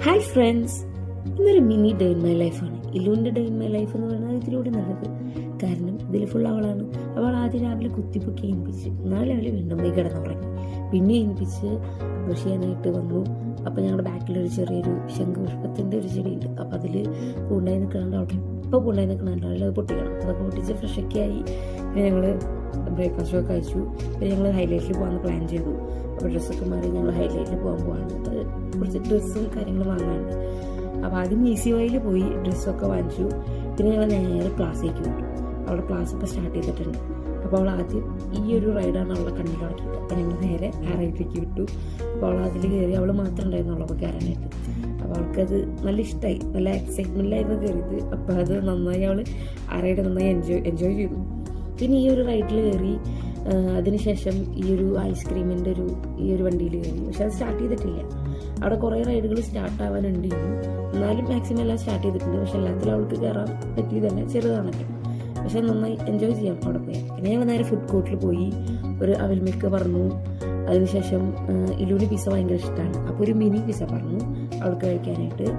Hi friends, ഇന്നൊരു mini day in my ലൈഫാണ്. ഇല്ലുവിൻ്റെ day in my life എന്ന് പറയുന്നത് ഇതിലൂടെ നല്ലത്. കാരണം ഇതിൽ ഫുൾ അവളാണ്. അവൾ ആദ്യം രാവിലെ കുത്തിപ്പൊക്കി ഏൽപ്പിച്ച് 4 ലെവലിൽ വീണ്ടും പോയി കിടന്നുറങ്ങി. പിന്നെ ഏൽപ്പിച്ച് ബ്രഷ് ചെയ്യാനായിട്ട് വന്നു. അപ്പോൾ ഞങ്ങളുടെ ബാക്കിലൊരു ചെറിയൊരു ശംഖുപുഷ്പത്തിൻ്റെ ഒരു ചെടിയുണ്ട്. അപ്പോൾ അതിൽ പൂണ്ടായി നിൽക്കണുണ്ട്. അവിടെ ഇപ്പോൾ പൂണ്ടായി നിൽക്കണുണ്ട്. അതിൽ അത് പൊട്ടിക്കണം. അതൊക്കെ പൊട്ടിച്ച് ഫ്രഷൊക്കെ ആയി. പിന്നെ ഞങ്ങൾ ബ്രേക്ക്ഫാസ്റ്റൊക്കെ കഴിച്ചു. പിന്നെ ഞങ്ങൾ ഹൈലൈറ്റിൽ പോകാമെന്ന് പ്ലാൻ ചെയ്തു. അപ്പോൾ ഡ്രസ്സൊക്കെ മാറി ഞങ്ങൾ ഹൈലൈറ്റിൽ പോകാൻ പോവാണ്. അത് കുറച്ച് ഡ്രസ്സും കാര്യങ്ങളും വാങ്ങാനുണ്ട്. അപ്പോൾ ആദ്യം ഈസി വൈയിൽ പോയി ഡ്രസ്സൊക്കെ വാങ്ങിച്ചു. പിന്നെ ഞങ്ങൾ നേരെ ക്ലാസ്സിലേക്ക് വിട്ടു. അവിടെ ക്ലാസ് ഇപ്പോൾ സ്റ്റാർട്ട് ചെയ്തിട്ടുണ്ട്. അപ്പോൾ അവൾ ആദ്യം ഈ ഒരു റൈഡാണ് അവളെ കണ്ണിൽ തുടക്കിയത്. അപ്പോൾ ഞങ്ങൾ നേരെ ആ റൈഡിലേക്ക് വിട്ടു. അപ്പോൾ അവൾ അതിൽ കയറി. അവൾ മാത്രം ഉണ്ടായിരുന്നുള്ളൂ അപ്പോൾ കയറാനായിട്ട്. അപ്പോൾ അവൾക്കത് നല്ല ഇഷ്ടമായി, നല്ല എക്സൈറ്റ്മെൻറ്റിലായിരുന്നു കയറിയത്. അപ്പോൾ അത് നന്നായി അവൾ ആ റൈഡ് നന്നായി എൻജോയ് ചെയ്തു. പിന്നെ ഈ ഒരു റൈഡിൽ കയറി. അതിനുശേഷം ഈ ഒരു ഐസ്ക്രീമിൻ്റെ ഈ ഒരു വണ്ടിയിൽ കയറി. പക്ഷെ അത് സ്റ്റാർട്ട് ചെയ്തിട്ടില്ല. അവിടെ കുറേ റൈഡുകൾ സ്റ്റാർട്ട് ആവാനുണ്ട്. എന്നാലും മാക്സിമം എല്ലാം സ്റ്റാർട്ട് ചെയ്തിട്ടുണ്ട്. പക്ഷെ എല്ലാത്തിലും അവൾക്ക് കയറാൻ പറ്റിയതല്ല, ചെറുതാണല്ലോ. പക്ഷെ നന്നായി എൻജോയ് ചെയ്യാം അവിടെ പോയി. പിന്നെ ഞങ്ങൾ നേരെ ഫുഡ് കോർട്ടിൽ പോയി ഒരു അവിൽ മിൽക്ക് പറഞ്ഞു. അതിനുശേഷം ഇലൂന് പിസ്സ ഭയങ്കര ഇഷ്ടമാണ്. അപ്പോൾ ഒരു മിനി പിസ്സ പറഞ്ഞു അവൾക്ക് കഴിക്കാനായിട്ട്.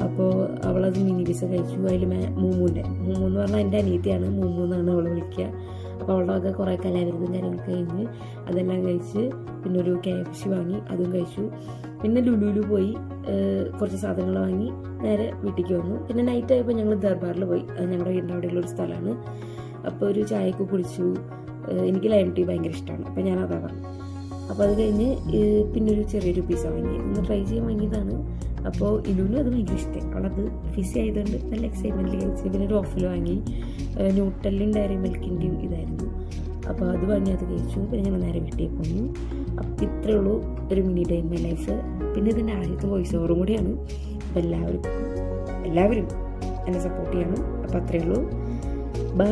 അപ്പോൾ അവളത് മിനി പിസ്സ കഴിച്ചു. അതിൽ മൂമ്മു എന്ന് പറഞ്ഞാൽ എൻ്റെ അനിയത്തിയാണ്. മൂമ്മു എന്നാണ് അവൾ വിളിക്കുക. അപ്പോൾ അവളുടെ ഒക്കെ കുറേ കലാവിരുന്നും കാര്യങ്ങളൊക്കെ കഴിഞ്ഞ് അതെല്ലാം കഴിച്ച് പിന്നെ ഒരു KFC വാങ്ങി, അതും കഴിച്ചു. പിന്നെ ലുലുവിൽ പോയി കുറച്ച് സാധനങ്ങൾ വാങ്ങി നേരെ വീട്ടിലേക്ക് വന്നു. പിന്നെ നൈറ്റ് ആയപ്പോൾ ഞങ്ങൾ ദർബാറിൽ പോയി. അത് ഞങ്ങളുടെ വീടിൻ്റെ അവിടെയുള്ളൊരു സ്ഥലമാണ്. അപ്പോൾ ഒരു ചായയൊക്കെ കുടിച്ചു. എനിക്ക് ലൈം ടീ ഭയങ്കര ഇഷ്ടമാണ്. അപ്പോൾ ഞാൻ അതാ പറഞ്ഞു. അപ്പോൾ അത് കഴിഞ്ഞ് പിന്നെ ഒരു ചെറിയൊരു പിസ്സ വാങ്ങി. ഒന്ന് ട്രൈ ചെയ്യാൻ വാങ്ങിയതാണ്. അപ്പോൾ ഇലുവിനും അത് ഭയങ്കര ഇഷ്ടമായി. അവളത് ഫിസ് ആയതുകൊണ്ട് നല്ല എക്സൈറ്റ്മെൻറ്റിൽ കഴിച്ച്. പിന്നെ ഒരു ഓഫിൽ വാങ്ങി. ന്യൂട്ടലിൻ്റെയും ഡയറി മിൽക്കിൻ്റെയും ഇതായിരുന്നു. അപ്പോൾ അത് വാങ്ങി അത് കഴിച്ചു. പിന്നെ ഞങ്ങൾ നേരെ വീട്ടിൽ പോന്നു. അപ്പോൾ ഇത്രയേ ഉള്ളൂ ഒരു mini day in my life. പിന്നെ ഇതിൻ്റെ ആദ്യത്തെ വോയിസ് ഓവറും കൂടിയാണ്. അപ്പോൾ എല്ലാവരും എന്നെ സപ്പോർട്ട് ചെയ്യണം. അപ്പോൾ അത്രയേ ഉള്ളൂ. ബൈ.